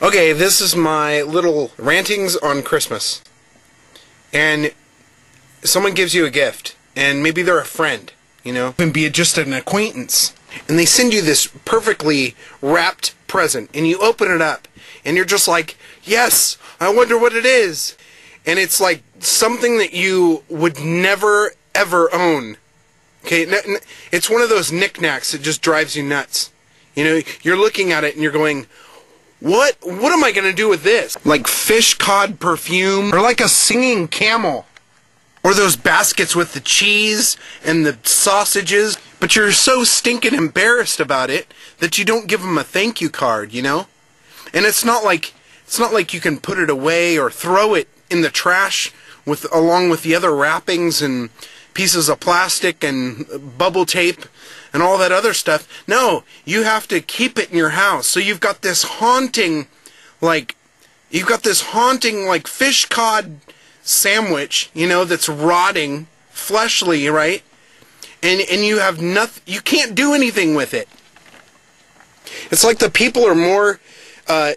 Okay, this is my little rantings on Christmas. And someone gives you a gift, and maybe they're a friend, you know, and be it just an acquaintance. And they send you this perfectly wrapped present, and you open it up, and you're just like, yes, I wonder what it is. And it's like something that you would never, ever own. Okay, it's one of those knickknacks that just drives you nuts. You know, you're looking at it and you're going, what am I going to do with this? Like fish cod perfume, or like a singing camel, or those baskets with the cheese and the sausages, but you're so stinking embarrassed about it that you don't give them a thank you card, you know? And it's not like you can put it away or throw it in the trash along with the other wrappings and pieces of plastic and bubble tape and all that other stuff. No, you have to keep it in your house. So you've got this haunting, like fish cod sandwich, you know, that's rotting, fleshly, right? And you have nothing, you can't do anything with it. It's like the people are more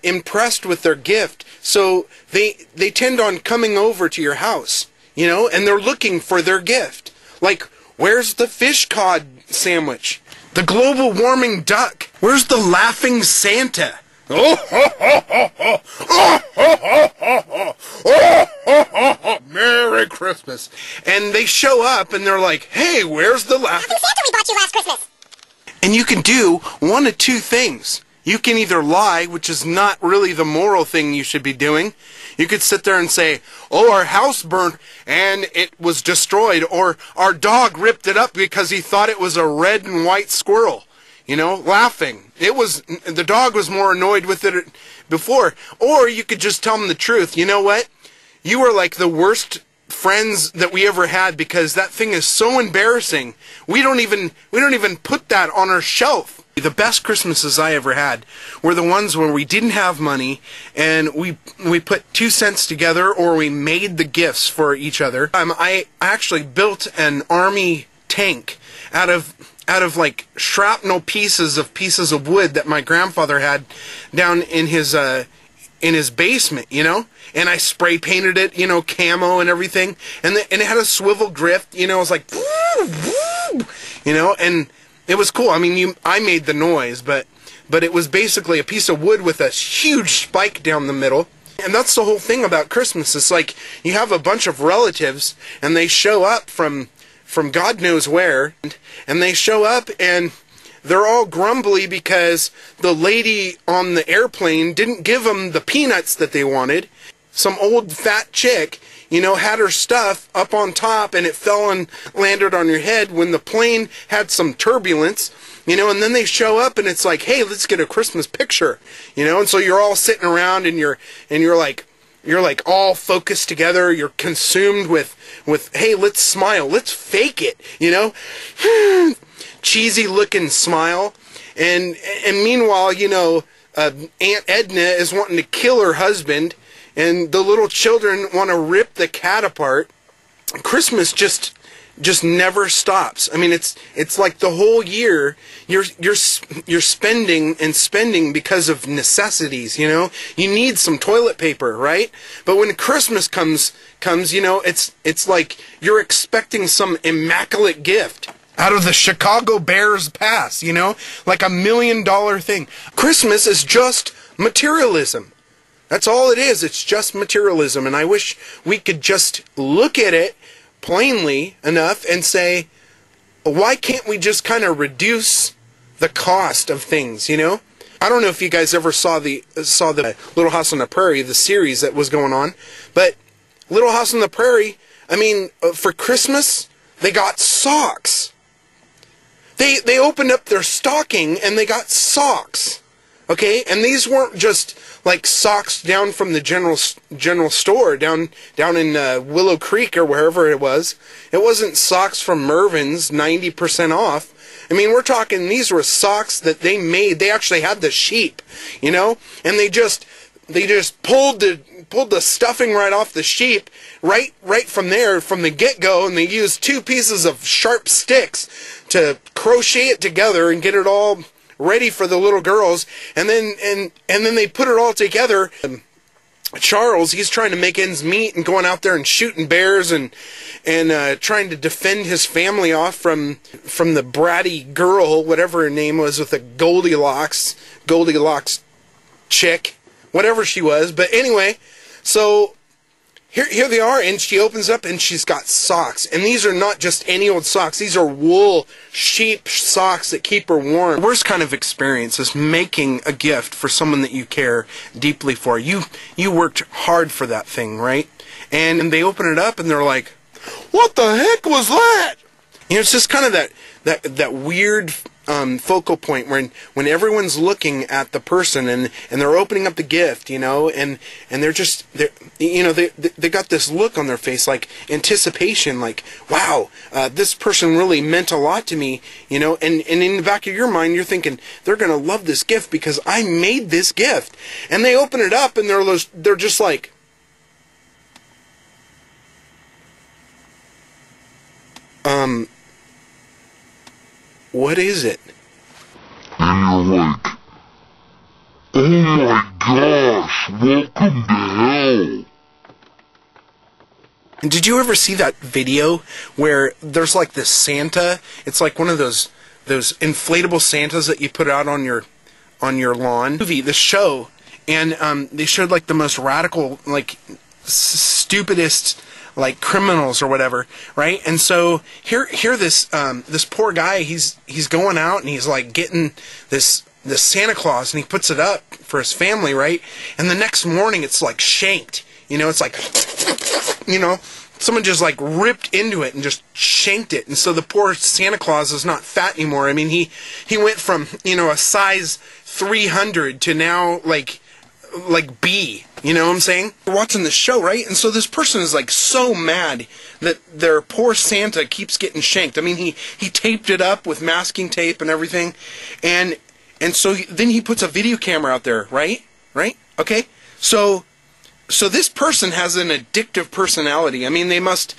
impressed with their gift, so they tend on coming over to your house, you know, and they're looking for their gift. Like, where's the fish cod sandwich? The global warming duck? Where's the laughing Santa? Oh, ho, ho, ho, ho. Oh, ho, ho, ho, ho. Oh, ho, ho. Merry Christmas. And they show up and they're like, hey, where's the laughing Santa we bought you last Christmas? And you can do one of two things. You can either lie, which is not really the moral thing you should be doing. You could sit there and say, oh, our house burned and it was destroyed, or our dog ripped it up because he thought it was a red and white squirrel. You know, laughing. The dog was more annoyed with it before. Or you could just tell them the truth. You know what? You were like the worst friends that we ever had because that thing is so embarrassing. We don't even put that on our shelf. The best Christmases I ever had were the ones where we didn't have money and we put 2 cents together, or we made the gifts for each other. I actually built an army tank out of like shrapnel pieces of wood that my grandfather had down in his basement, you know, and I spray painted it, you know, camo and everything, and it had a swivel grip, you know, it was like, you know, and it was cool. I mean, I made the noise, but it was basically a piece of wood with a huge spike down the middle. And that's the whole thing about Christmas. It's like you have a bunch of relatives and they show up from God knows where, and they show up and they're all grumbly because the lady on the airplane didn't give them the peanuts that they wanted. Some old fat chick, you know, had her stuff up on top and it fell and landed on your head when the plane had some turbulence, you know, and then they show up and it's like, hey, let's get a Christmas picture, you know, and so you're all sitting around and you're like all focused together, you're consumed with hey, let's smile, let's fake it, you know, cheesy looking smile, and meanwhile, you know, Aunt Edna is wanting to kill her husband, and the little children want to rip the cat apart. Christmas just never stops. I mean, it's like the whole year you're spending and spending because of necessities, you know? You need some toilet paper, right? But when Christmas comes, you know, it's like you're expecting some immaculate gift out of the Chicago Bears pass, you know? Like $1 million thing. Christmas is just materialism. That's all it is. It's just materialism. And I wish we could just look at it plainly enough and say, why can't we just kind of reduce the cost of things, you know? I don't know if you guys ever saw the Little House on the Prairie, the series that was going on, but Little House on the Prairie, I mean, for Christmas, they got socks. They opened up their stocking and they got socks. Okay, and these weren't just like socks down from the general store down in Willow Creek or wherever it was. It wasn't socks from Mervyn's 90% off. I mean, we're talking these were socks that they made. They actually had the sheep, you know, and they just pulled the stuffing right off the sheep right from there from the get-go, and they used 2 pieces of sharp sticks to crochet it together and get it all ready for the little girls, and then they put it all together. Charles, he's trying to make ends meet and going out there and shooting bears and trying to defend his family off from the bratty girl, whatever her name was, with the Goldilocks chick, whatever she was. But anyway, so here they are, and she opens up and she's got socks, and these are not just any old socks. These are wool sheep socks that keep her warm. The worst kind of experience is making a gift for someone that you care deeply for. You worked hard for that thing, right? And they open it up and they're like, "What the heck was that?" You know, it's just kind of that weird focal point when everyone's looking at the person and they're opening up the gift, you know, and they got this look on their face, like anticipation, like, wow, this person really meant a lot to me, you know, and in the back of your mind you're thinking, they're gonna love this gift because I made this gift. And they open it up and they're just like, what is it? And you're like, oh my gosh, welcome to hell. And did you ever see that video where there's like this Santa? It's like one of those inflatable Santas that you put out on your lawn. This show, and they showed like the most radical, like stupidest, like criminals or whatever, right? And so here this poor guy, he's going out and he's like getting this Santa Claus, and he puts it up for his family, right? And the next morning it's like shanked, you know, it's like, you know, someone just like ripped into it and just shanked it. And so the poor Santa Claus is not fat anymore. I mean, he went from, you know, a size 300 to now like B, you know what I'm saying? We're watching this show, right? And so this person is like so mad that their poor Santa keeps getting shanked. I mean, he taped it up with masking tape and everything, and so then he puts a video camera out there, right? Okay, so this person has an addictive personality. I mean, they must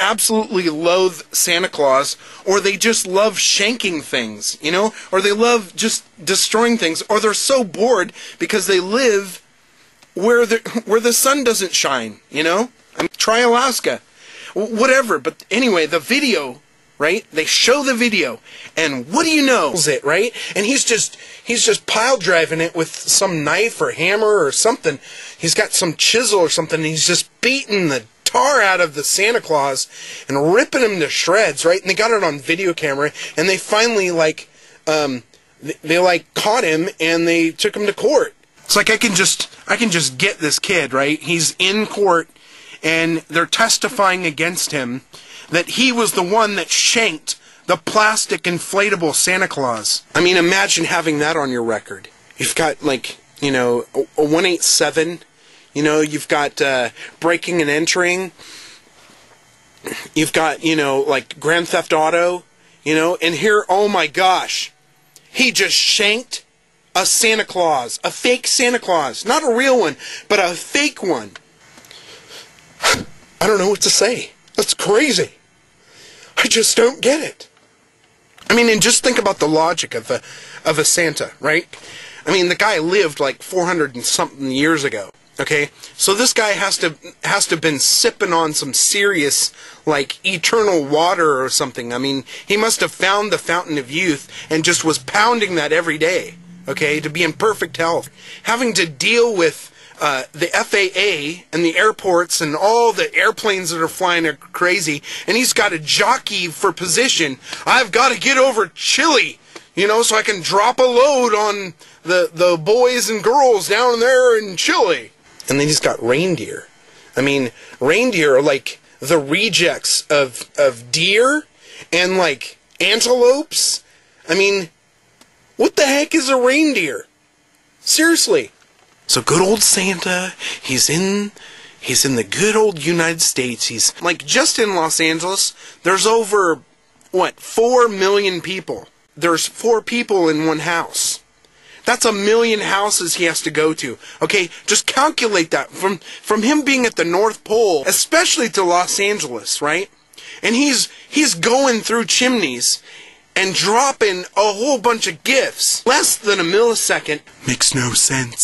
absolutely loathe Santa Claus, or they just love shanking things, you know, or they love just destroying things, or they're so bored because they live where the sun doesn't shine, you know. I mean, try Alaska, whatever. But anyway, the video, right? They show the video, and what do you know? It, right? And he's just pile driving it with some knife or hammer or something. He's got some chisel or something, and he's just beating the tar out of the Santa Claus and ripping him to shreds, right? And they got it on video camera, and they finally they caught him, and they took him to court. It's like I can just get this kid, right? He's in court, and they're testifying against him that he was the one that shanked the plastic inflatable Santa Claus. I mean, imagine having that on your record. You've got, like, you know, a 187, you know, you've got breaking and entering, you've got, you know, like Grand Theft Auto, you know, and here, oh my gosh, he just shanked a Santa Claus, a fake Santa Claus, not a real one, but a fake one. I don't know what to say. That's crazy. I just don't get it. I mean, and just think about the logic of a Santa, right? I mean, the guy lived like 400 and something years ago. Okay, so this guy has to have been sipping on some serious, like, eternal water or something. I mean, he must have found the fountain of youth and just was pounding that every day, okay, to be in perfect health. Having to deal with the FAA and the airports and all the airplanes that are flying are crazy, and he's got a jockey for position. I've got to get over Chile, you know, so I can drop a load on the boys and girls down there in Chile. And then he's got reindeer. I mean, reindeer are like the rejects of deer and like antelopes. I mean, what the heck is a reindeer? Seriously. So good old Santa, he's in the good old United States. He's like, just in Los Angeles, there's over, what, 4 million people. There's 4 people in one house. That's 1 million houses he has to go to. Okay, just calculate that from him being at the North Pole, especially to Los Angeles, right? And he's going through chimneys, and drop in a whole bunch of GIFs. Less than a millisecond makes no sense.